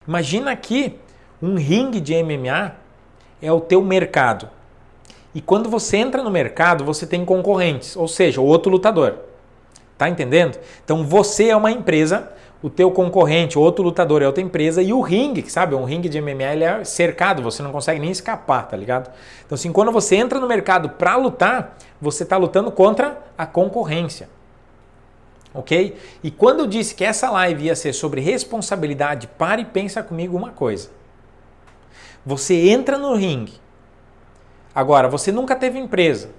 Imagina que um ringue de MMA é o teu mercado. E quando você entra no mercado, você tem concorrentes, ou seja, o outro lutador. Tá entendendo? Então você é uma empresa, o teu concorrente, o outro lutador é outra empresa e o ringue, sabe? Um ringue de MMA ele é cercado, você não consegue nem escapar, tá ligado? Então assim, quando você entra no mercado para lutar, você está lutando contra a concorrência. Ok? E quando eu disse que essa live ia ser sobre responsabilidade, pare e pensa comigo uma coisa. Você entra no ringue. Agora, você nunca teve empresa,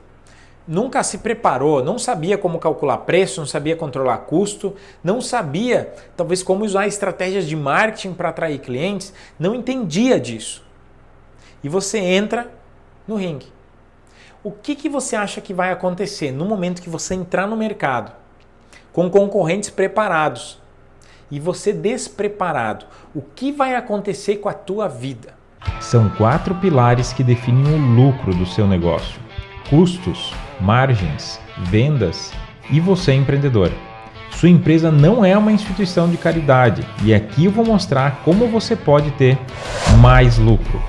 nunca se preparou, não sabia como calcular preço, não sabia controlar custo, não sabia talvez como usar estratégias de marketing para atrair clientes, não entendia disso. E você entra no ringue. O que você acha que vai acontecer no momento que você entrar no mercado com concorrentes preparados e você despreparado? O que vai acontecer com a tua vida? São 4 pilares que definem o lucro do seu negócio: custos, margens, vendas e você empreendedor. Sua empresa não é uma instituição de caridade e aqui eu vou mostrar como você pode ter mais lucro.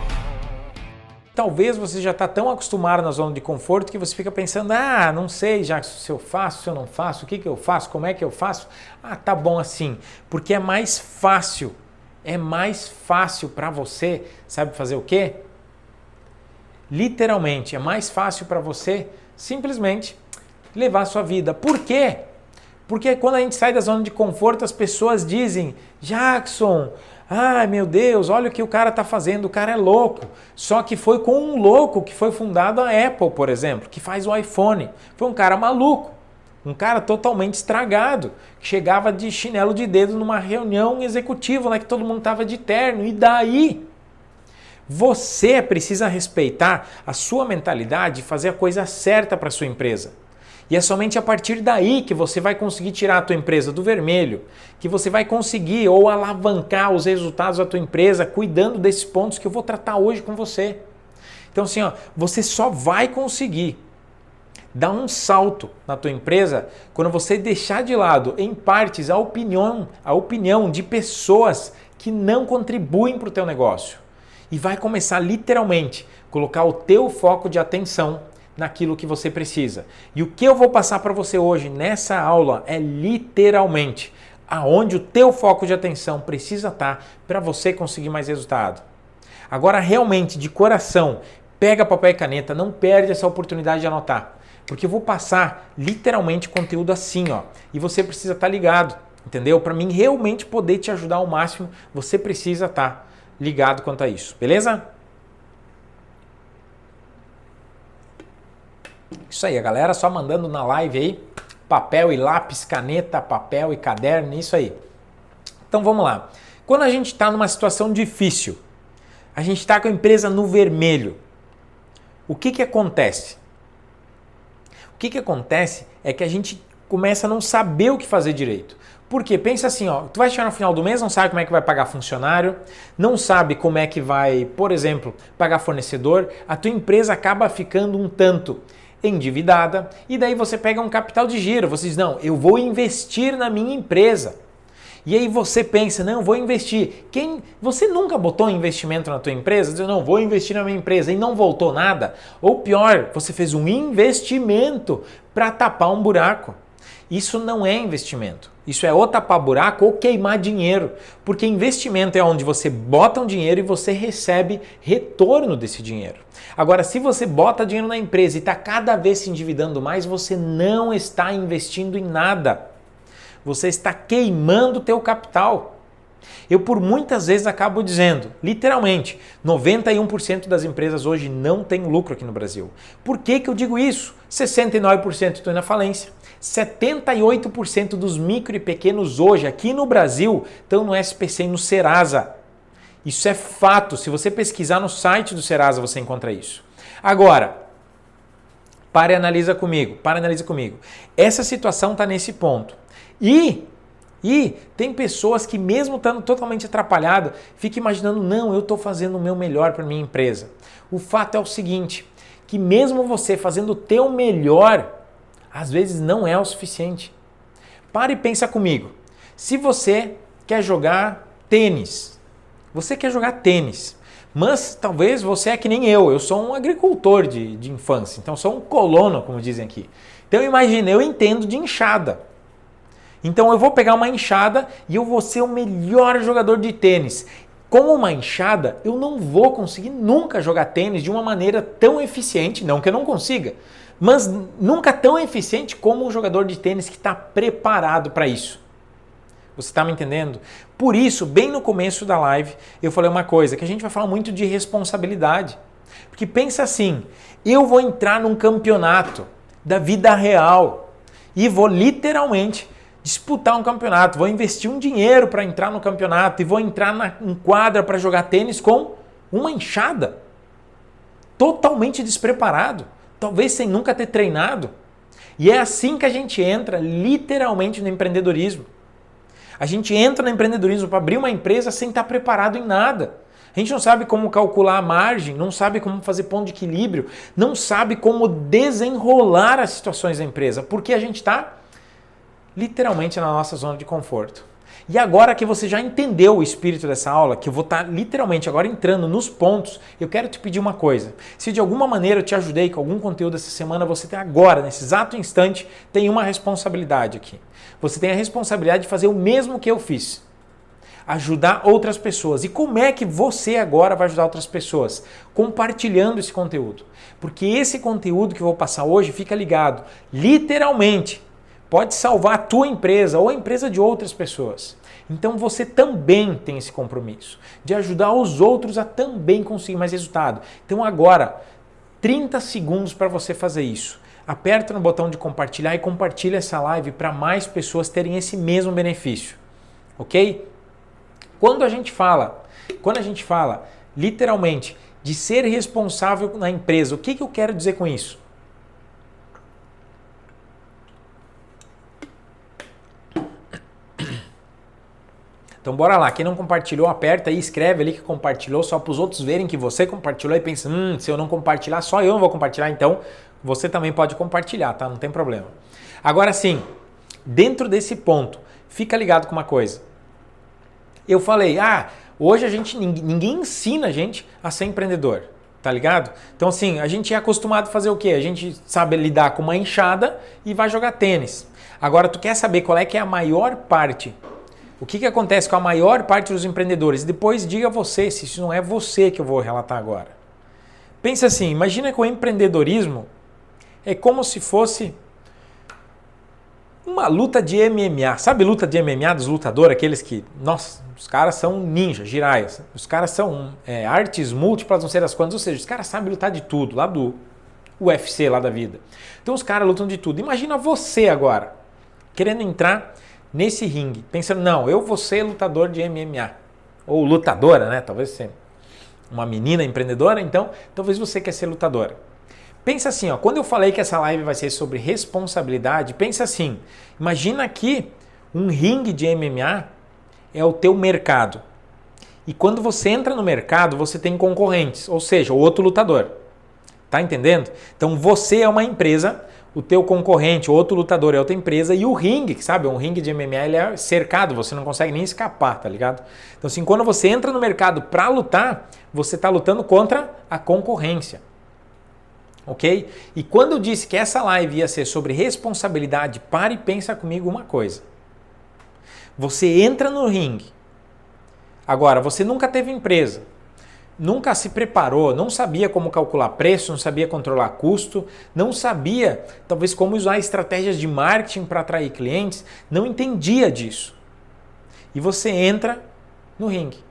Talvez você já está tão acostumado na zona de conforto que você fica pensando, não sei já se eu faço, se eu não faço, o que eu faço, como é que eu faço. Tá bom assim, porque é mais fácil para você, sabe fazer o quê? Literalmente, é mais fácil para você simplesmente levar a sua vida. Por quê? Porque quando a gente sai da zona de conforto, as pessoas dizem, Jackson, ai meu Deus, olha o que o cara está fazendo, o cara é louco. Só que foi com um louco que foi fundada a Apple, por exemplo, que faz o iPhone. Foi um cara maluco, um cara totalmente estragado, que chegava de chinelo de dedo numa reunião executiva, que todo mundo estava de terno. E daí? Você precisa respeitar a sua mentalidade e fazer a coisa certa para a sua empresa. E é somente a partir daí que você vai conseguir tirar a tua empresa do vermelho, que você vai conseguir ou alavancar os resultados da tua empresa cuidando desses pontos que eu vou tratar hoje com você. Então assim, você só vai conseguir dar um salto na tua empresa quando você deixar de lado, em partes, a opinião de pessoas que não contribuem para o teu negócio. E vai começar literalmente a colocar o teu foco de atenção naquilo que você precisa. E o que eu vou passar para você hoje nessa aula é literalmente aonde o teu foco de atenção precisa estar para você conseguir mais resultado. Agora realmente, de coração, pega papel e caneta, não perde essa oportunidade de anotar. Porque eu vou passar literalmente conteúdo assim, e você precisa estar ligado, entendeu? Para mim realmente poder te ajudar ao máximo, você precisa estar ligado quanto a isso, beleza? Isso aí, a galera só mandando na live aí, papel e lápis, caneta, papel e caderno, isso aí. Então vamos lá. Quando a gente está numa situação difícil, a gente está com a empresa no vermelho, o que acontece? O que acontece é que a gente começa a não saber o que fazer direito. Por quê? Pensa assim, tu vai chegar no final do mês, não sabe como é que vai pagar funcionário, não sabe como é que vai, por exemplo, pagar fornecedor, a tua empresa acaba ficando um tanto endividada e daí você pega um capital de giro, você diz, não, eu vou investir na minha empresa. E aí você pensa, não, vou investir. Você nunca botou investimento na tua empresa? Diz, não, vou investir na minha empresa e não voltou nada? Ou pior, você fez um investimento para tapar um buraco. Isso não é investimento. Isso é ou tapar buraco ou queimar dinheiro. Porque investimento é onde você bota um dinheiro e você recebe retorno desse dinheiro. Agora, se você bota dinheiro na empresa e está cada vez se endividando mais, você não está investindo em nada. Você está queimando o teu capital. Eu por muitas vezes acabo dizendo, literalmente, 91% das empresas hoje não tem lucro aqui no Brasil. Por que eu digo isso? 69% estão na falência. 78% dos micro e pequenos hoje aqui no Brasil estão no SPC e no Serasa. Isso é fato. Se você pesquisar no site do Serasa, você encontra isso. Agora, para e analisa comigo. Essa situação está nesse ponto. E tem pessoas que mesmo estando totalmente atrapalhado, fica imaginando, não, eu estou fazendo o meu melhor para minha empresa. O fato é o seguinte, que mesmo você fazendo o teu melhor, às vezes não é o suficiente. Para e pensa comigo. Se você quer jogar tênis, Você quer jogar tênis, mas talvez você é que nem eu sou um agricultor de infância, então sou um colono, como dizem aqui. Então imagina, eu entendo de enxada. Então eu vou pegar uma enxada e eu vou ser o melhor jogador de tênis. Com uma enxada, eu não vou conseguir nunca jogar tênis de uma maneira tão eficiente, não que eu não consiga, mas nunca tão eficiente como um jogador de tênis que está preparado para isso. Você está me entendendo? Por isso, bem no começo da live, eu falei uma coisa, que a gente vai falar muito de responsabilidade. Porque pensa assim, eu vou entrar num campeonato da vida real e vou literalmente disputar um campeonato, vou investir um dinheiro para entrar no campeonato e vou entrar em quadra para jogar tênis com uma enxada. Totalmente despreparado, talvez sem nunca ter treinado. E é assim que a gente entra literalmente no empreendedorismo. A gente entra no empreendedorismo para abrir uma empresa sem estar preparado em nada. A gente não sabe como calcular a margem, não sabe como fazer ponto de equilíbrio, não sabe como desenrolar as situações da empresa, porque a gente está literalmente na nossa zona de conforto. E agora que você já entendeu o espírito dessa aula, que eu vou estar literalmente agora entrando nos pontos, eu quero te pedir uma coisa. Se de alguma maneira eu te ajudei com algum conteúdo essa semana, você tem agora, nesse exato instante, tem uma responsabilidade aqui. Você tem a responsabilidade de fazer o mesmo que eu fiz. Ajudar outras pessoas. E como é que você agora vai ajudar outras pessoas? Compartilhando esse conteúdo. Porque esse conteúdo que eu vou passar hoje, fica ligado, literalmente, pode salvar a tua empresa ou a empresa de outras pessoas. Então você também tem esse compromisso de ajudar os outros a também conseguir mais resultado. Então agora, 30 segundos para você fazer isso. Aperta no botão de compartilhar e compartilha essa live para mais pessoas terem esse mesmo benefício. Ok? Quando a gente fala literalmente de ser responsável na empresa, o que eu quero dizer com isso? Então bora lá, quem não compartilhou, aperta aí, escreve ali que compartilhou, só para os outros verem que você compartilhou e pensa, se eu não compartilhar, só eu não vou compartilhar, então você também pode compartilhar, tá? Não tem problema. Agora sim, dentro desse ponto, fica ligado com uma coisa. Eu falei, hoje ninguém ensina a gente a ser empreendedor, tá ligado? Então assim, a gente é acostumado a fazer o quê? A gente sabe lidar com uma enxada e vai jogar tênis. Agora, tu quer saber qual é que é a maior parte? O que acontece com a maior parte dos empreendedores? Depois diga você, se isso não é você que eu vou relatar agora. Pensa assim, imagina que o empreendedorismo é como se fosse uma luta de MMA. Sabe luta de MMA dos lutadores? Aqueles que, nossa, os caras são ninjas, jiraias. Os caras são artes múltiplas, não sei das quantas. Ou seja, os caras sabem lutar de tudo, lá do UFC, lá da vida. Então os caras lutam de tudo. Imagina você agora, querendo entrar nesse ringue, pensando, não, eu vou ser lutador de MMA. Ou lutadora, né? Talvez você uma menina empreendedora, então talvez você quer ser lutadora. Pensa assim, quando eu falei que essa live vai ser sobre responsabilidade, pensa assim, imagina que um ringue de MMA é o teu mercado. E quando você entra no mercado, você tem concorrentes, ou seja, o outro lutador. Tá entendendo? Então você é uma empresa, o teu concorrente, o outro lutador é outra empresa e o ringue, que sabe, um ringue de MMA ele é cercado, você não consegue nem escapar, tá ligado? Então assim, quando você entra no mercado para lutar, você está lutando contra a concorrência. Ok? E quando eu disse que essa live ia ser sobre responsabilidade, pare e pensa comigo uma coisa. Você entra no ringue. Agora, você nunca teve empresa, nunca se preparou, não sabia como calcular preço, não sabia controlar custo, não sabia talvez como usar estratégias de marketing para atrair clientes, não entendia disso. E você entra no ringue.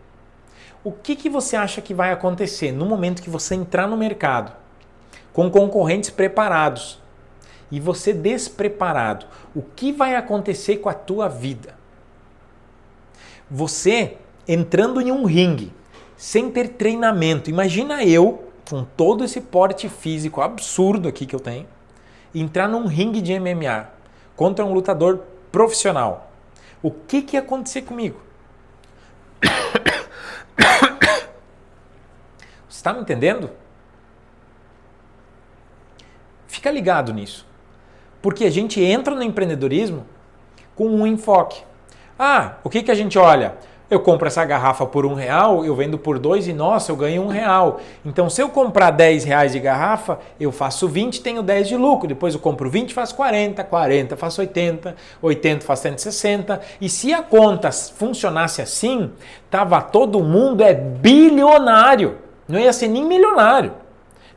O que você acha que vai acontecer no momento que você entrar no mercado com concorrentes preparados e você despreparado? O que vai acontecer com a tua vida? Você entrando em um ringue sem ter treinamento. Imagina eu, com todo esse porte físico absurdo aqui que eu tenho, entrar num ringue de MMA contra um lutador profissional. O que ia acontecer comigo? Você está me entendendo? Fica ligado nisso. Porque a gente entra no empreendedorismo com um enfoque. O que a gente olha? Eu compro essa garrafa por R$1, eu vendo por 2 e, nossa, eu ganho R$1. Então, se eu comprar R$10 de garrafa, eu faço 20, tenho 10 de lucro. Depois eu compro 20, faço 40, 40, faço 80, 80, faço 160. E se a conta funcionasse assim, tava todo mundo bilionário. Não ia ser nem milionário.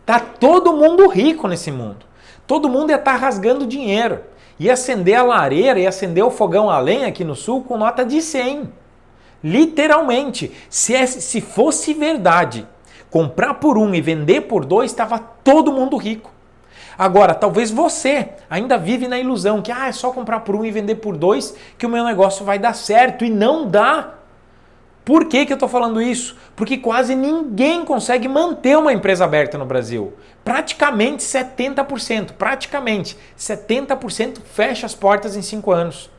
Tá todo mundo rico nesse mundo. Todo mundo ia estar rasgando dinheiro. Ia acender a lareira, ia acender o fogão a lenha aqui no sul com nota de 100. Literalmente, se fosse verdade, comprar por 1 e vender por 2, estava todo mundo rico. Agora, talvez você ainda vive na ilusão que é só comprar por 1 e vender por 2 que o meu negócio vai dar certo, e não dá. Por que eu estou falando isso? Porque quase ninguém consegue manter uma empresa aberta no Brasil. Praticamente 70% fecha as portas em 5 anos.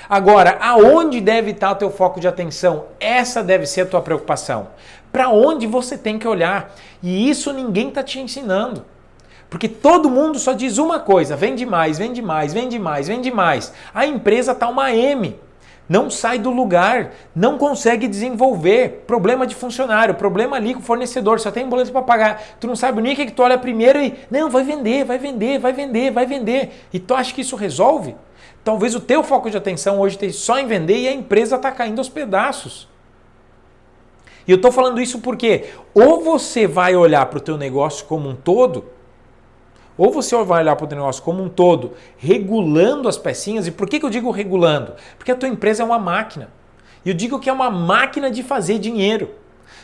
Agora, aonde deve estar o teu foco de atenção? Essa deve ser a tua preocupação. Para onde você tem que olhar? E isso ninguém está te ensinando. Porque todo mundo só diz uma coisa: vende mais, vende mais, vende mais, vende mais. A empresa está uma M. Não sai do lugar, não consegue desenvolver. Problema de funcionário, problema ali com o fornecedor, só tem boleto para pagar. Tu não sabe nem o que tu olha primeiro e, não, vai vender, vai vender, vai vender, vai vender. E tu acha que isso resolve? Talvez o teu foco de atenção hoje esteja só em vender e a empresa está caindo aos pedaços. E eu estou falando isso porque ou você vai olhar para o teu negócio como um todo, ou você vai olhar para o teu negócio como um todo, regulando as pecinhas. E por que eu digo regulando? Porque a tua empresa é uma máquina. E eu digo que é uma máquina de fazer dinheiro.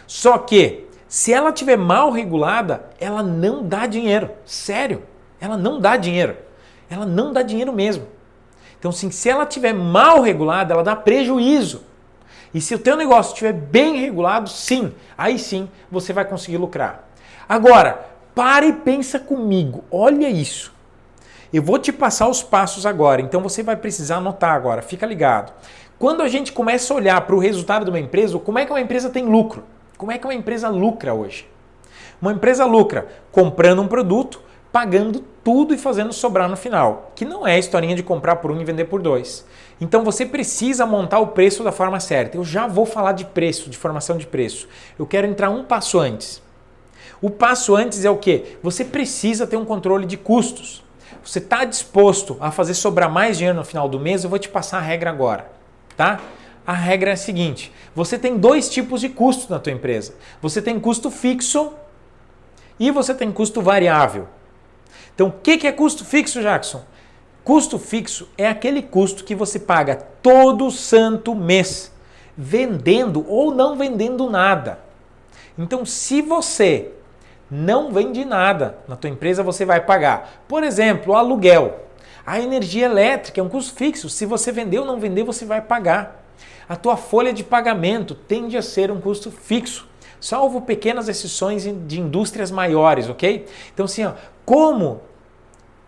Só que, se ela estiver mal regulada, ela não dá dinheiro. Sério, ela não dá dinheiro. Ela não dá dinheiro mesmo. Então, sim, se ela estiver mal regulada, ela dá prejuízo. E se o teu negócio estiver bem regulado, sim, aí sim você vai conseguir lucrar. Agora, para e pensa comigo, olha isso. Eu vou te passar os passos agora, então você vai precisar anotar agora, fica ligado. Quando a gente começa a olhar para o resultado de uma empresa, como é que uma empresa tem lucro? Como é que uma empresa lucra hoje? Uma empresa lucra comprando um produto, pagando tudo e fazendo sobrar no final, que não é a historinha de comprar por 1 e vender por 2. Então você precisa montar o preço da forma certa. Eu já vou falar de preço, de formação de preço. Eu quero entrar um passo antes. O passo antes é o quê? Você precisa ter um controle de custos. Você está disposto a fazer sobrar mais dinheiro no final do mês? Eu vou te passar a regra agora, tá? A regra é a seguinte: você tem 2 tipos de custos na tua empresa. Você tem custo fixo e você tem custo variável. Então, o que é custo fixo, Jackson? Custo fixo é aquele custo que você paga todo santo mês, vendendo ou não vendendo nada. Então, se você não vende nada na tua empresa, você vai pagar, por exemplo, o aluguel. A energia elétrica é um custo fixo. Se você vender ou não vender, você vai pagar. A tua folha de pagamento tende a ser um custo fixo, salvo pequenas exceções de indústrias maiores, ok? Então, assim, como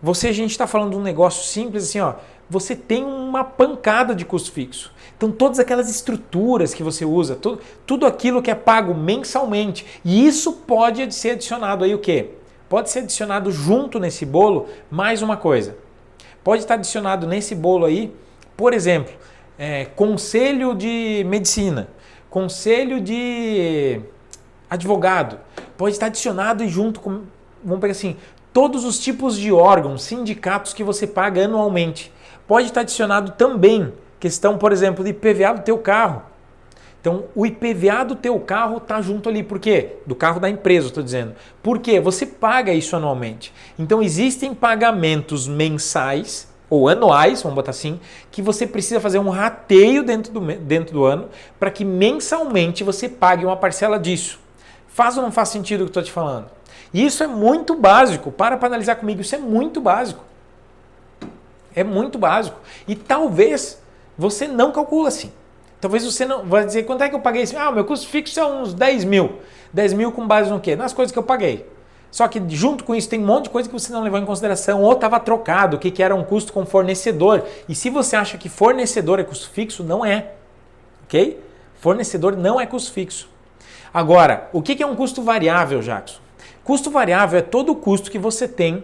a gente está falando de um negócio simples, assim, você tem uma pancada de custo fixo. Então, todas aquelas estruturas que você usa, tudo aquilo que é pago mensalmente, e isso pode ser adicionado aí o quê? Pode ser adicionado junto nesse bolo mais uma coisa. Pode estar adicionado nesse bolo aí, por exemplo, conselho de medicina, conselho de advogado. Pode estar adicionado e junto com, vamos pegar assim, todos os tipos de órgãos, sindicatos que você paga anualmente. Pode estar adicionado também questão, por exemplo, de IPVA do teu carro. Então, o IPVA do teu carro está junto ali. Por quê? Do carro da empresa, estou dizendo. Por quê? Você paga isso anualmente. Então, existem pagamentos mensais ou anuais, vamos botar assim, que você precisa fazer um rateio dentro do ano para que mensalmente você pague uma parcela disso. Faz ou não faz sentido o que eu estou te falando? E isso é muito básico. Para analisar comigo, isso é muito básico. É muito básico. E talvez você não calcula assim. Talvez você não vai dizer, quanto é que eu paguei isso? O meu custo fixo é uns 10 mil. 10 mil com base no quê? Nas coisas que eu paguei. Só que junto com isso tem um monte de coisa que você não levou em consideração ou estava trocado, o que era um custo com fornecedor. E se você acha que fornecedor é custo fixo, não é. Ok? Fornecedor não é custo fixo. Agora, o que é um custo variável, Jackson? Custo variável é todo o custo que você tem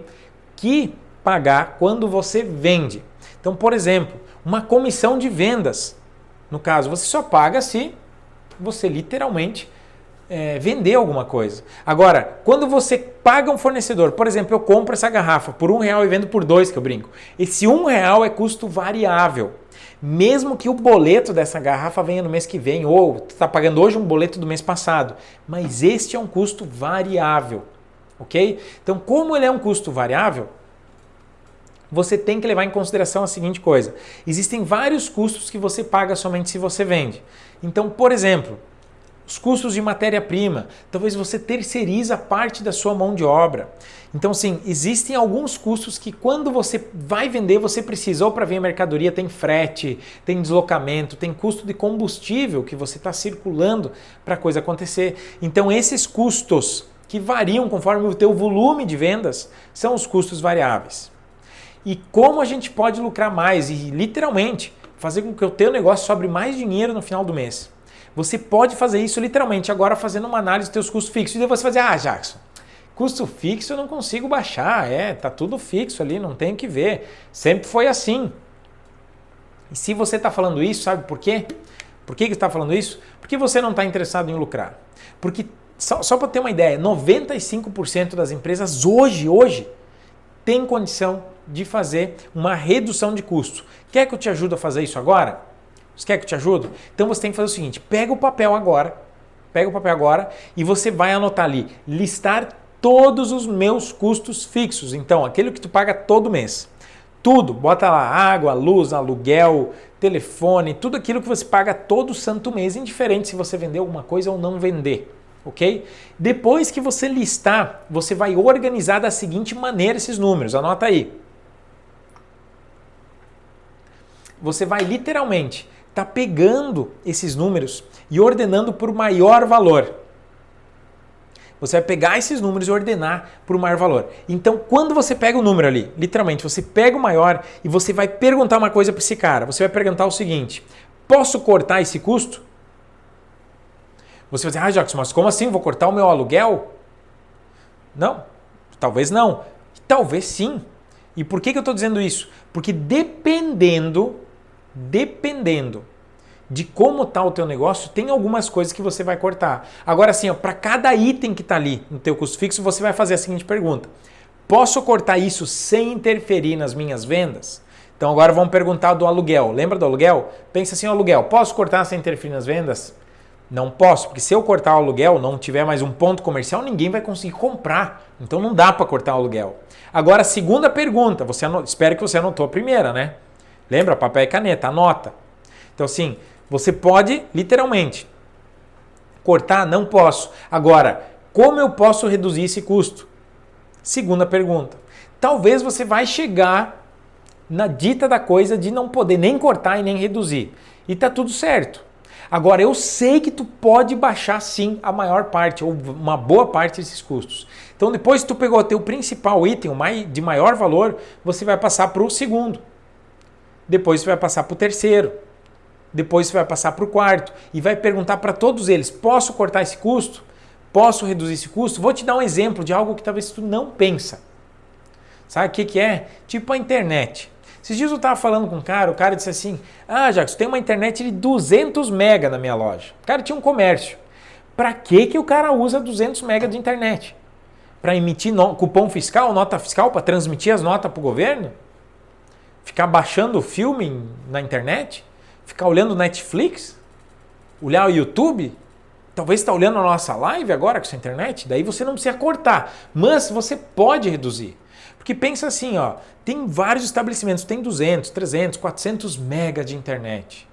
que pagar quando você vende. Então, por exemplo, uma comissão de vendas. No caso, você só paga se você literalmente vender alguma coisa. Agora, quando você paga um fornecedor, por exemplo, eu compro essa garrafa por R$1 e vendo por 2, que eu brinco. Esse R$1 é custo variável. Mesmo que o boleto dessa garrafa venha no mês que vem, ou tu está pagando hoje um boleto do mês passado, mas este é um custo variável, ok? Então, como ele é um custo variável, você tem que levar em consideração a seguinte coisa. Existem vários custos que você paga somente se você vende. Então, por exemplo, os custos de matéria-prima, talvez você terceiriza parte da sua mão de obra. Então, sim, existem alguns custos que quando você vai vender, você precisa, ou para vir a mercadoria, tem frete, tem deslocamento, tem custo de combustível que você está circulando para a coisa acontecer. Então, esses custos que variam conforme o teu volume de vendas são os custos variáveis. E como a gente pode lucrar mais e, literalmente, fazer com que o teu negócio sobre mais dinheiro no final do mês? Você pode fazer isso literalmente agora fazendo uma análise dos teus custos fixos. E daí você vai dizer, Jackson, custo fixo eu não consigo baixar, tá tudo fixo ali, não tem o que ver. Sempre foi assim. E se você está falando isso, sabe por quê? Por que você está falando isso? Porque você não está interessado em lucrar. Porque, só para ter uma ideia, 95% das empresas hoje tem condição de fazer uma redução de custo. Quer que eu te ajude a fazer isso agora? Você quer que eu te ajude? Então você tem que fazer o seguinte, pega o papel agora e você vai anotar ali, listar todos os meus custos fixos. Então, aquele que tu paga todo mês. Tudo, bota lá água, luz, aluguel, telefone, tudo aquilo que você paga todo santo mês, indiferente se você vender alguma coisa ou não vender. Ok? Depois que você listar, você vai organizar da seguinte maneira esses números. Anota aí. Você vai literalmente estar pegando esses números e ordenando por maior valor. Você vai pegar esses números e ordenar por maior valor. Então, quando você pega o número ali, literalmente, você pega o maior e você vai perguntar uma coisa para esse cara. Você vai perguntar o seguinte, posso cortar esse custo? Você vai dizer, Jackson, mas como assim? Vou cortar o meu aluguel? Não, talvez não. Talvez sim. E por que eu estou dizendo isso? Porque dependendo de como está o teu negócio, tem algumas coisas que você vai cortar. Agora assim, para cada item que está ali no teu custo fixo, você vai fazer a seguinte pergunta. Posso cortar isso sem interferir nas minhas vendas? Então agora vamos perguntar do aluguel. Lembra do aluguel? Pensa assim, aluguel, posso cortar sem interferir nas vendas? Não posso, porque se eu cortar o aluguel, não tiver mais um ponto comercial, ninguém vai conseguir comprar. Então não dá para cortar o aluguel. Agora, segunda pergunta, espero que você anotou a primeira, né? Lembra? Papel e caneta, anota. Então assim, você pode, literalmente, cortar? Não posso. Agora, como eu posso reduzir esse custo? Segunda pergunta. Talvez você vai chegar na dita da coisa de não poder nem cortar e nem reduzir. E tá tudo certo. Agora, eu sei que tu pode baixar sim a maior parte ou uma boa parte desses custos. Então, depois que tu pegou o teu principal item, de maior valor, você vai passar para o segundo. Depois você vai passar para o terceiro. Depois você vai passar para o quarto. E vai perguntar para todos eles, posso cortar esse custo? Posso reduzir esse custo? Vou te dar um exemplo de algo que talvez tu não pensa. Sabe o que é? Tipo a internet. Esses dias eu estava falando com um cara, o cara disse assim, Jackson, tem uma internet de 200 mega na minha loja. O cara tinha um comércio. Para que o cara usa 200 mega de internet? Para emitir cupom fiscal, nota fiscal, para transmitir as notas para o governo? Ficar baixando filme na internet? Ficar olhando Netflix? Olhar o YouTube? Talvez você está olhando a nossa live agora com essa internet? Daí você não precisa cortar, mas você pode reduzir. Porque pensa assim, tem vários estabelecimentos, tem 200, 300, 400 mega de internet.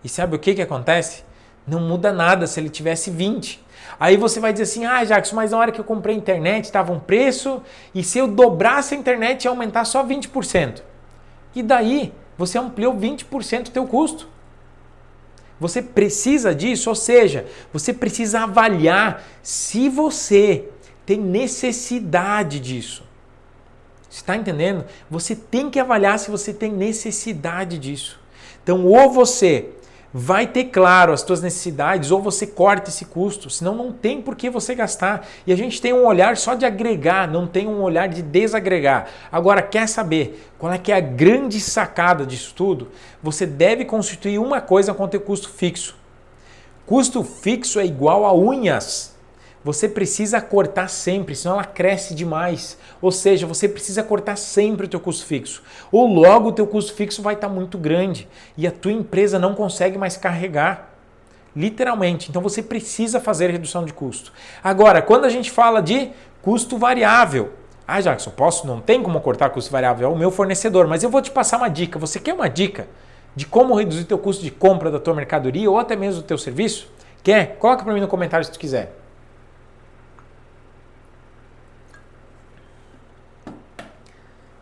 E sabe o que acontece? Não muda nada se ele tivesse 20. Aí você vai dizer assim, Jackson, mas na hora que eu comprei a internet estava um preço e se eu dobrasse a internet ia aumentar só 20%. E daí você ampliou 20% do teu custo. Você precisa disso, ou seja, você precisa avaliar se você tem necessidade disso. Você está entendendo? Você tem que avaliar se você tem necessidade disso. Então, ou você vai ter claro as suas necessidades, ou você corta esse custo, senão não tem por que você gastar. E a gente tem um olhar só de agregar, não tem um olhar de desagregar. Agora, quer saber qual é que é a grande sacada disso tudo? Você deve constituir uma coisa com o teu custo fixo. Custo fixo é igual a unhas. Você precisa cortar sempre, senão ela cresce demais. Ou seja, você precisa cortar sempre o teu custo fixo. Ou logo o teu custo fixo vai estar muito grande e a tua empresa não consegue mais carregar. Literalmente. Então você precisa fazer redução de custo. Agora, quando a gente fala de custo variável, Jackson, não tem como cortar custo variável, é o meu fornecedor, mas eu vou te passar uma dica. Você quer uma dica de como reduzir teu custo de compra da tua mercadoria ou até mesmo do teu serviço? Quer? Coloca para mim no comentário se tu quiser.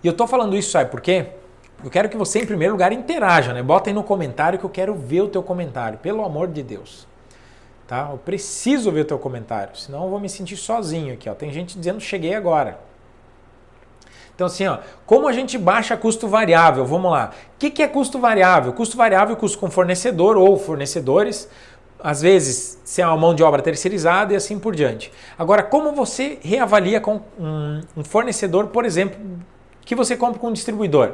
E eu tô falando isso, sabe por quê? Eu quero que você, em primeiro lugar, interaja, né? Bota aí no comentário que eu quero ver o teu comentário, pelo amor de Deus. Tá? Eu preciso ver o teu comentário, senão eu vou me sentir sozinho aqui, ó. Tem gente dizendo cheguei agora. Então assim, ó, como a gente baixa custo variável? Vamos lá. O que é custo variável? Custo variável é custo com fornecedor ou fornecedores, às vezes se é uma mão de obra terceirizada e assim por diante. Agora, como você reavalia com um fornecedor, por exemplo, que você compra com um distribuidor?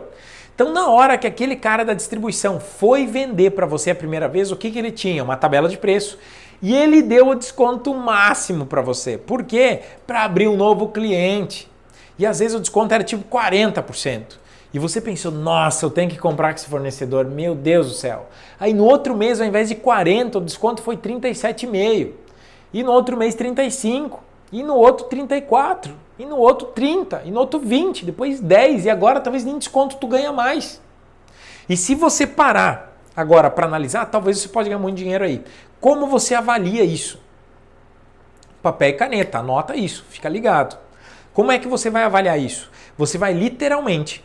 Então, na hora que aquele cara da distribuição foi vender para você a primeira vez, o que ele tinha? Uma tabela de preço. E ele deu o desconto máximo para você. Por quê? Para abrir um novo cliente. E às vezes o desconto era tipo 40%. E você pensou, nossa, eu tenho que comprar com esse fornecedor, meu Deus do céu. Aí no outro mês, ao invés de 40%, o desconto foi 37,5%. E no outro mês, 35%. E no outro, 34%. E no outro, 30%. E no outro, 20%. Depois, 10%. E agora, talvez nem desconto tu ganha mais. E se você parar agora para analisar, talvez você pode ganhar muito dinheiro aí. Como você avalia isso? Papel e caneta, anota isso, fica ligado. Como é que você vai avaliar isso? Você vai literalmente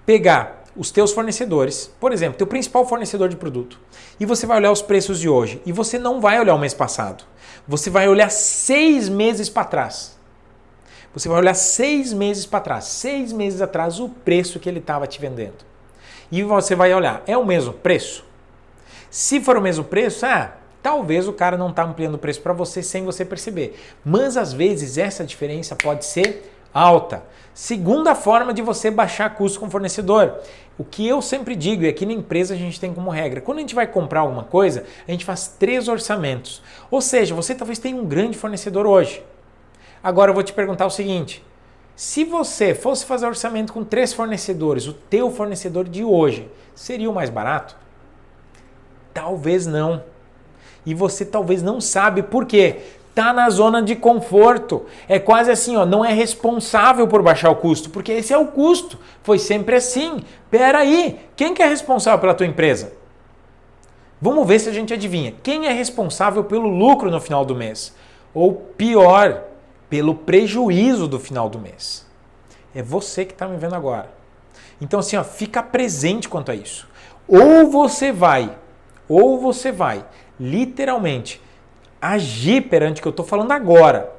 pegar os teus fornecedores, por exemplo, teu principal fornecedor de produto, e você vai olhar os preços de hoje. E você não vai olhar o mês passado. Você vai olhar 6 meses para trás. Você vai olhar 6 meses para trás. 6 meses atrás, o preço que ele estava te vendendo. E você vai olhar, é o mesmo preço? Se for o mesmo preço, talvez o cara não está ampliando o preço para você sem você perceber. Mas às vezes essa diferença pode ser alta. Segunda forma de você baixar custo com o fornecedor. O que eu sempre digo, e aqui na empresa a gente tem como regra, quando a gente vai comprar alguma coisa, a gente faz 3 orçamentos. Ou seja, você talvez tenha um grande fornecedor hoje. Agora eu vou te perguntar o seguinte, se você fosse fazer orçamento com 3 fornecedores, o teu fornecedor de hoje seria o mais barato? Talvez não. E você talvez não sabe por quê. Tá na zona de conforto. É quase assim, ó, não é responsável por baixar o custo, porque esse é o custo. Foi sempre assim. Peraí, quem que é responsável pela tua empresa? Vamos ver se a gente adivinha. Quem é responsável pelo lucro no final do mês? Ou pior, pelo prejuízo do final do mês? É você que está me vendo agora. Então assim, ó, fica presente quanto a isso. Ou você vai literalmente agir perante o que eu estou falando agora.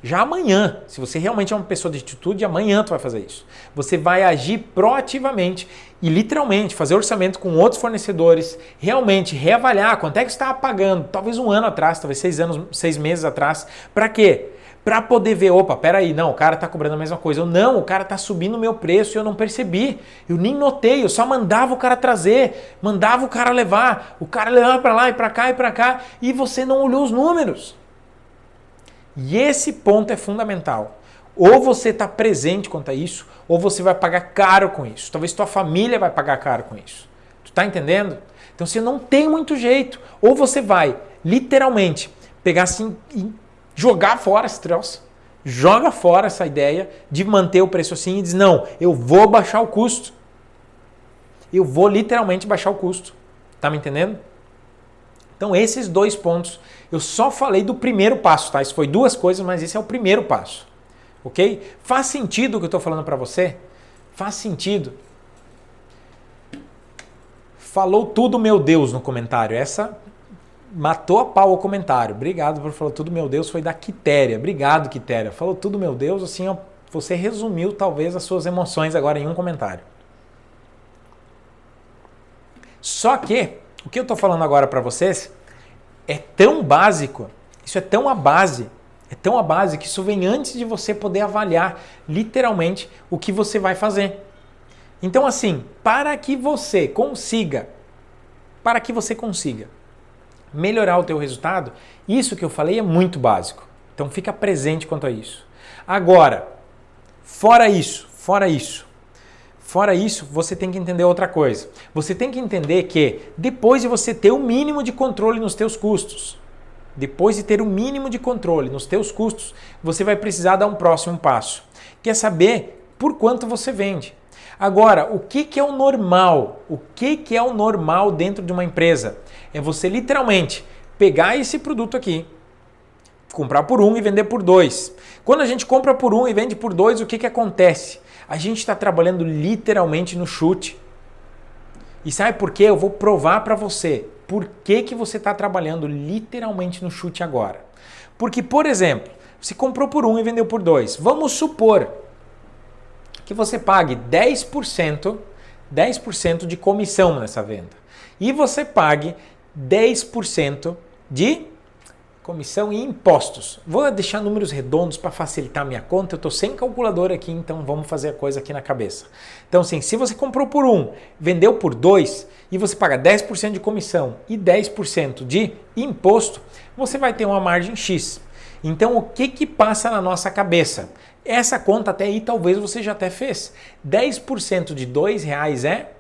Já amanhã, se você realmente é uma pessoa de atitude, amanhã tu vai fazer isso. Você vai agir proativamente e literalmente fazer orçamento com outros fornecedores, realmente reavaliar quanto é que você estava pagando, talvez um ano atrás, talvez 6 meses atrás. Para quê? Para poder ver, opa, peraí, não, o cara está cobrando a mesma coisa. Ou não, o cara está subindo o meu preço e eu não percebi. Eu nem notei, eu só mandava o cara trazer, mandava o cara levar. O cara levava para lá e para cá e você não olhou os números. E esse ponto é fundamental. Ou você está presente quanto a isso, ou você vai pagar caro com isso. Talvez tua família vai pagar caro com isso. Tu está entendendo? Então você não tem muito jeito. Ou você vai, literalmente, pegar assim e jogar fora esse troço, joga fora essa ideia de manter o preço assim e diz, não, eu vou baixar o custo. Eu vou literalmente baixar o custo. Tá me entendendo? Então esses 2 pontos, eu só falei do primeiro passo, tá? Isso foi 2 coisas, mas esse é o primeiro passo. Ok? Faz sentido o que eu estou falando para você? Faz sentido? Falou tudo, meu Deus, no comentário. Essa matou a pau o comentário. Obrigado por falar tudo, meu Deus. Foi da Quitéria. Obrigado, Quitéria. Falou tudo, meu Deus. Assim, ó, você resumiu talvez as suas emoções agora em um comentário. Só que o que eu estou falando agora para vocês é tão básico, isso é tão a base que isso vem antes de você poder avaliar literalmente o que você vai fazer. Então assim, para que você consiga para que você consiga melhorar o teu resultado, isso que eu falei é muito básico. Então fica presente quanto a isso. Agora, fora isso, você tem que entender outra coisa. Você tem que entender que depois de você ter o mínimo de controle nos teus custos, você vai precisar dar um próximo passo. Que é saber por quanto você vende. Agora, o que é o normal? O que é o normal dentro de uma empresa? É você literalmente pegar esse produto aqui, comprar por 1 e vender por 2. Quando a gente compra por 1 e vende por 2, o que acontece? A gente está trabalhando literalmente no chute. E sabe por quê? Eu vou provar para você por que você está trabalhando literalmente no chute agora. Porque, por exemplo, você comprou por 1 e vendeu por 2. Vamos supor que você pague 10% de comissão nessa venda. E você pague 10% de comissão e impostos. Vou deixar números redondos para facilitar a minha conta. Eu estou sem calculadora aqui, então vamos fazer a coisa aqui na cabeça. Então, assim, se você comprou por 1, vendeu por 2 e você paga 10% de comissão e 10% de imposto, você vai ter uma margem X. Então, o que passa na nossa cabeça? Essa conta até aí talvez você já até fez. 10% de R$2 é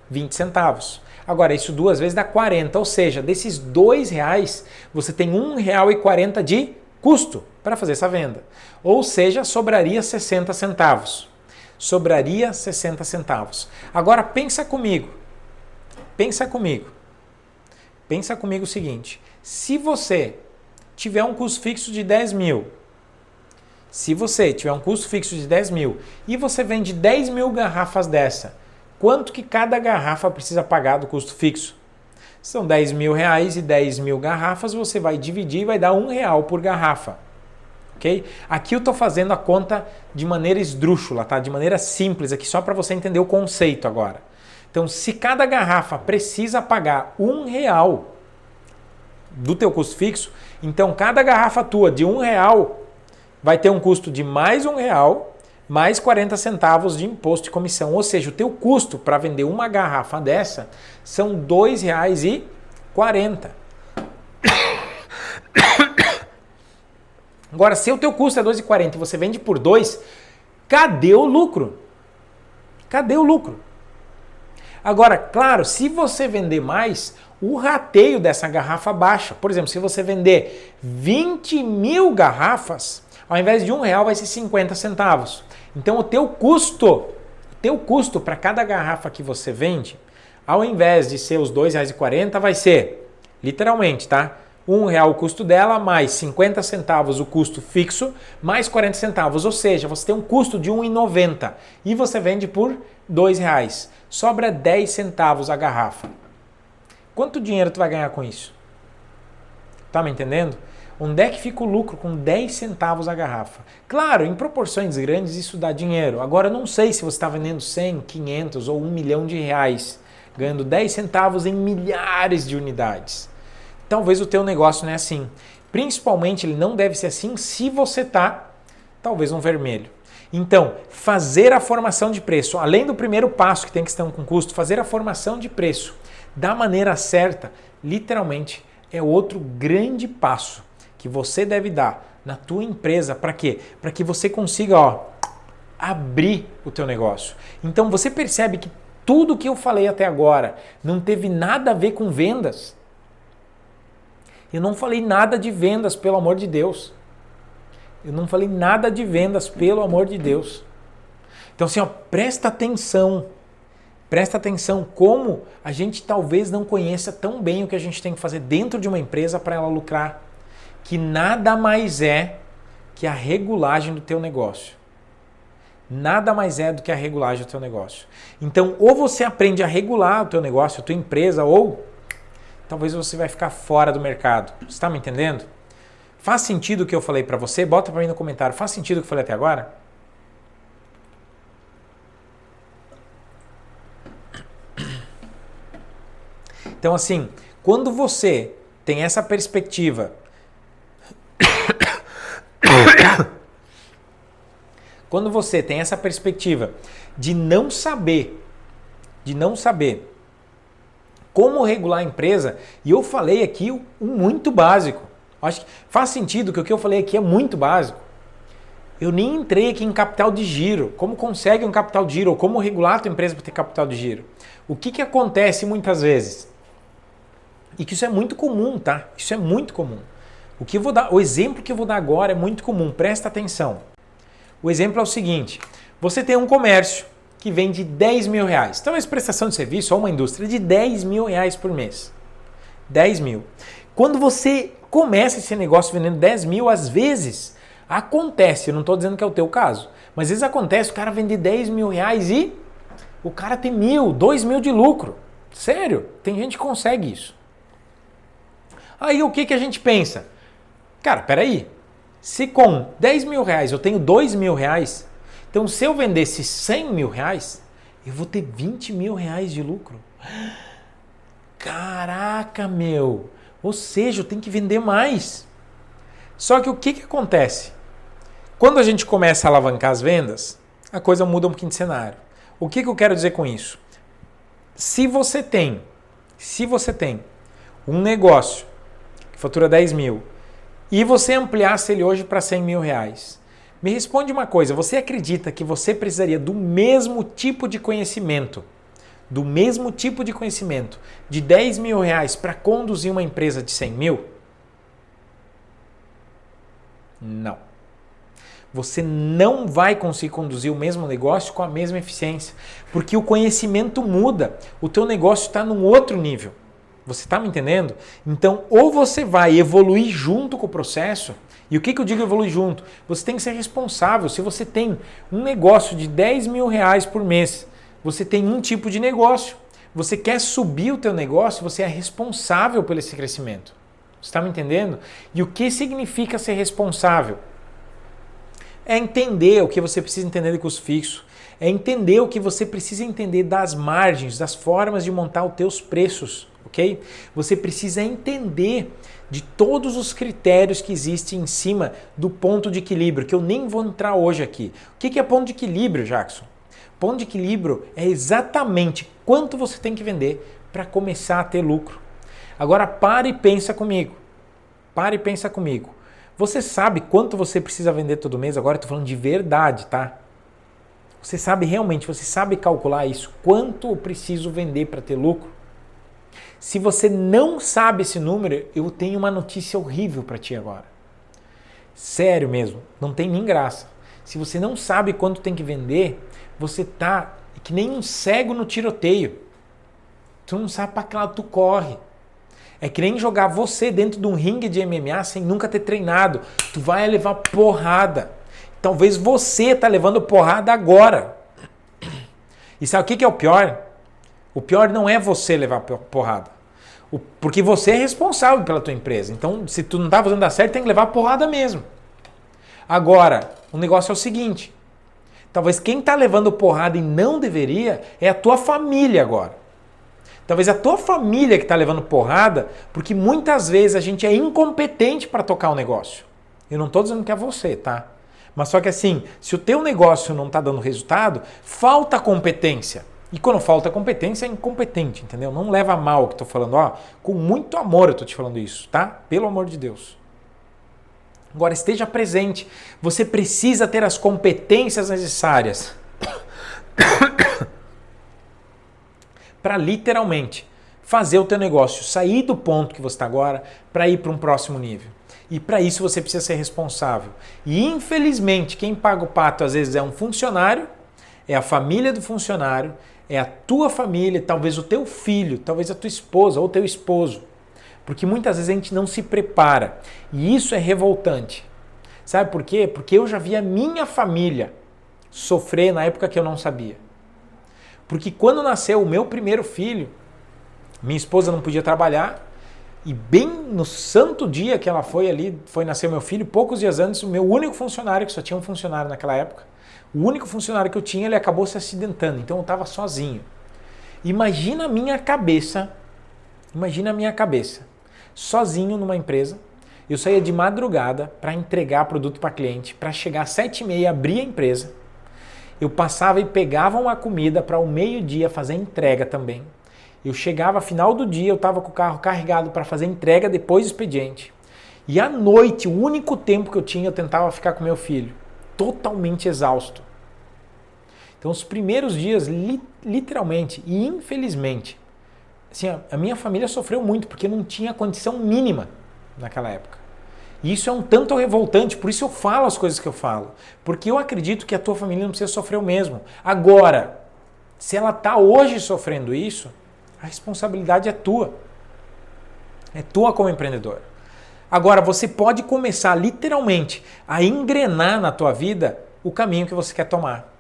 20 centavos. Agora, isso 2 vezes dá 40, ou seja, desses R$2, você tem R$1,40 de custo para fazer essa venda. Ou seja, sobraria 60 centavos. Sobraria 60 centavos. Agora, pensa comigo o seguinte, se você tiver um custo fixo de 10 mil, e você vende 10 mil garrafas dessa, quanto que cada garrafa precisa pagar do custo fixo? São R$10.000 e 10 mil garrafas, você vai dividir e vai dar R$1 por garrafa. Okay? Aqui eu estou fazendo a conta de maneira esdrúxula, tá? De maneira simples aqui, só para você entender o conceito agora. Então, se cada garrafa precisa pagar R$1 do teu custo fixo, então cada garrafa tua de R$1 vai ter um custo de mais R$1, mais 40 centavos de imposto de comissão. Ou seja, o teu custo para vender uma garrafa dessa são R$2,40. Agora, se o teu custo é R$2,40 e você vende por 2, cadê o lucro? Agora, claro, se você vender mais, o rateio dessa garrafa baixa. Por exemplo, se você vender 20 mil garrafas, ao invés de R$1 vai ser 50 centavos. Então o teu custo para cada garrafa que você vende, ao invés de ser os R$2,40, vai ser, literalmente, tá? R$1 o custo dela, mais 50 centavos o custo fixo, mais 40 centavos. Ou seja, você tem um custo de R$1,90 e você vende por R$2. Sobra 10 centavos a garrafa. Quanto dinheiro tu vai ganhar com isso? Tá me entendendo? Onde é que fica o lucro com 10 centavos a garrafa? Claro, em proporções grandes isso dá dinheiro. Agora, eu não sei se você está vendendo 100, 500 ou R$1 milhão, ganhando 10 centavos em milhares de unidades. Talvez o teu negócio não é assim. Principalmente, ele não deve ser assim se você está, talvez, no vermelho. Então, fazer a formação de preço, além do primeiro passo que tem questão com custo, fazer a formação de preço da maneira certa, literalmente, é outro grande passo que você deve dar na tua empresa. Para quê? Para que você consiga abrir o teu negócio. Então você percebe que tudo que eu falei até agora não teve nada a ver com vendas. Eu não falei nada de vendas, pelo amor de Deus. Então assim, presta atenção. Presta atenção como a gente talvez não conheça tão bem o que a gente tem que fazer dentro de uma empresa para ela lucrar. Que nada mais é que a regulagem do teu negócio. Então, ou você aprende a regular o teu negócio, a tua empresa, ou talvez você vai ficar fora do mercado. Você está me entendendo? Faz sentido o que eu falei para você? Bota para mim no comentário. Faz sentido o que eu falei até agora? Então, assim, quando você tem essa perspectiva de não saber como regular a empresa, e eu falei aqui o muito básico. Acho que faz sentido que o que eu falei aqui é muito básico. Eu nem entrei aqui em capital de giro. Como consegue um capital de giro? Ou como regular a tua empresa para ter capital de giro? O que acontece muitas vezes? E que isso é muito comum, tá? Isso é muito comum. O exemplo que eu vou dar agora é muito comum. Presta atenção. O exemplo é o seguinte. Você tem um comércio que vende 10 mil reais. Então, essa prestação de serviço ou uma indústria de 10 mil reais por mês. 10 mil. Quando você começa esse negócio vendendo 10 mil, às vezes acontece, eu não estou dizendo que é o teu caso, mas às vezes acontece o cara vender 10 mil reais e o cara tem 1.000, 2.000 de lucro. Sério, tem gente que consegue isso. Aí o que a gente pensa? Cara, peraí, se com 10 mil reais eu tenho 2 mil reais, então se eu vendesse 100 mil reais, eu vou ter 20 mil reais de lucro. Caraca, meu! Ou seja, eu tenho que vender mais. Só que o que acontece? Quando a gente começa a alavancar as vendas, a coisa muda um pouquinho de cenário. O que eu quero dizer com isso? Se você tem um negócio que fatura 10 mil e você ampliasse ele hoje para 100 mil reais, me responde uma coisa, você acredita que você precisaria do mesmo tipo de conhecimento, de 10 mil reais para conduzir uma empresa de 100 mil? Não. Você não vai conseguir conduzir o mesmo negócio com a mesma eficiência, porque o conhecimento muda, o teu negócio está num outro nível. Você está me entendendo? Então, ou você vai evoluir junto com o processo, e o que eu digo evoluir junto? Você tem que ser responsável. Se você tem um negócio de 10 mil reais por mês, você tem um tipo de negócio, você quer subir o teu negócio, você é responsável por esse crescimento. Você está me entendendo? E o que significa ser responsável? É entender o que você precisa entender de custo fixo, é entender o que você precisa entender das margens, das formas de montar os teus preços, ok? Você precisa entender de todos os critérios que existem em cima do ponto de equilíbrio, que eu nem vou entrar hoje aqui. O que é ponto de equilíbrio, Jackson? Ponto de equilíbrio é exatamente quanto você tem que vender para começar a ter lucro. Agora pare e pensa comigo. Você sabe quanto você precisa vender todo mês? Agora eu estou falando de verdade, tá? Você sabe realmente, você sabe calcular isso? Quanto eu preciso vender para ter lucro? Se você não sabe esse número, eu tenho uma notícia horrível para ti agora. Sério mesmo, não tem nem graça. Se você não sabe quanto tem que vender, você tá que nem um cego no tiroteio. Tu não sabe para que lado tu corre. É que nem jogar você dentro de um ringue de MMA sem nunca ter treinado. Tu vai levar porrada. Talvez você tá levando porrada agora. E sabe o que é o pior? O pior não é você levar porrada. Porque você é responsável pela tua empresa. Então, se tu não tá fazendo dar certo, tem que levar porrada mesmo. Agora, o negócio é o seguinte. Talvez quem tá levando porrada e não deveria é a tua família agora. Talvez a tua família que está levando porrada, porque muitas vezes a gente é incompetente para tocar o negócio. Eu não estou dizendo que é você, tá? Mas só que assim, se o teu negócio não está dando resultado, falta competência. E quando falta competência, é incompetente, entendeu? Não leva a mal o que estou falando. Ó, com muito amor eu estou te falando isso, tá? Pelo amor de Deus. Agora, esteja presente. Você precisa ter as competências necessárias para literalmente fazer o teu negócio sair do ponto que você está agora para ir para um próximo nível. E para isso você precisa ser responsável. E infelizmente quem paga o pato às vezes é um funcionário, é a família do funcionário, é a tua família, talvez o teu filho, talvez a tua esposa ou o teu esposo. Porque muitas vezes a gente não se prepara. E isso é revoltante. Sabe por quê? Porque eu já vi a minha família sofrer na época que eu não sabia. Porque quando nasceu o meu primeiro filho, minha esposa não podia trabalhar e bem no santo dia que ela foi nascer meu filho, poucos dias antes, o meu único funcionário, que só tinha um funcionário naquela época, o único funcionário que eu tinha, ele acabou se acidentando, então eu estava sozinho. Imagina a minha cabeça, sozinho numa empresa, eu saía de madrugada para entregar produto para cliente, para chegar às 7h30, abrir a empresa. Eu passava e pegava uma comida para o meio-dia fazer entrega também. Eu chegava final do dia, eu estava com o carro carregado para fazer entrega depois do expediente. E à noite, o único tempo que eu tinha, eu tentava ficar com meu filho. Totalmente exausto. Então, os primeiros dias, literalmente e infelizmente, assim, a minha família sofreu muito porque não tinha condição mínima naquela época. E isso é um tanto revoltante, por isso eu falo as coisas que eu falo. Porque eu acredito que a tua família não precisa sofrer o mesmo. Agora, se ela está hoje sofrendo isso, a responsabilidade é tua. É tua como empreendedor. Agora, você pode começar literalmente a engrenar na tua vida o caminho que você quer tomar.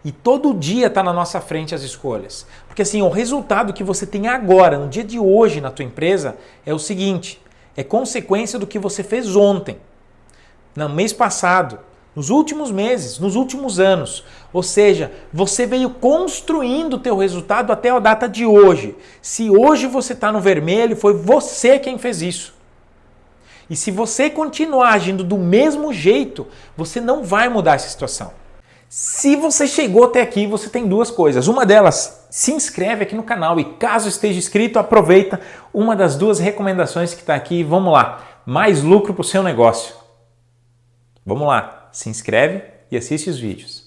E todo dia está na nossa frente as escolhas. Porque assim, o resultado que você tem agora, no dia de hoje na tua empresa, é o seguinte, é consequência do que você fez ontem, no mês passado, nos últimos meses, nos últimos anos. Ou seja, você veio construindo o teu resultado até a data de hoje. Se hoje você está no vermelho, foi você quem fez isso. E se você continuar agindo do mesmo jeito, você não vai mudar essa situação. Se você chegou até aqui, você tem duas coisas. Uma delas, se inscreve aqui no canal e caso esteja inscrito, aproveita uma das duas recomendações que está aqui. Vamos lá, mais lucro para o seu negócio. Vamos lá, se inscreve e assiste os vídeos.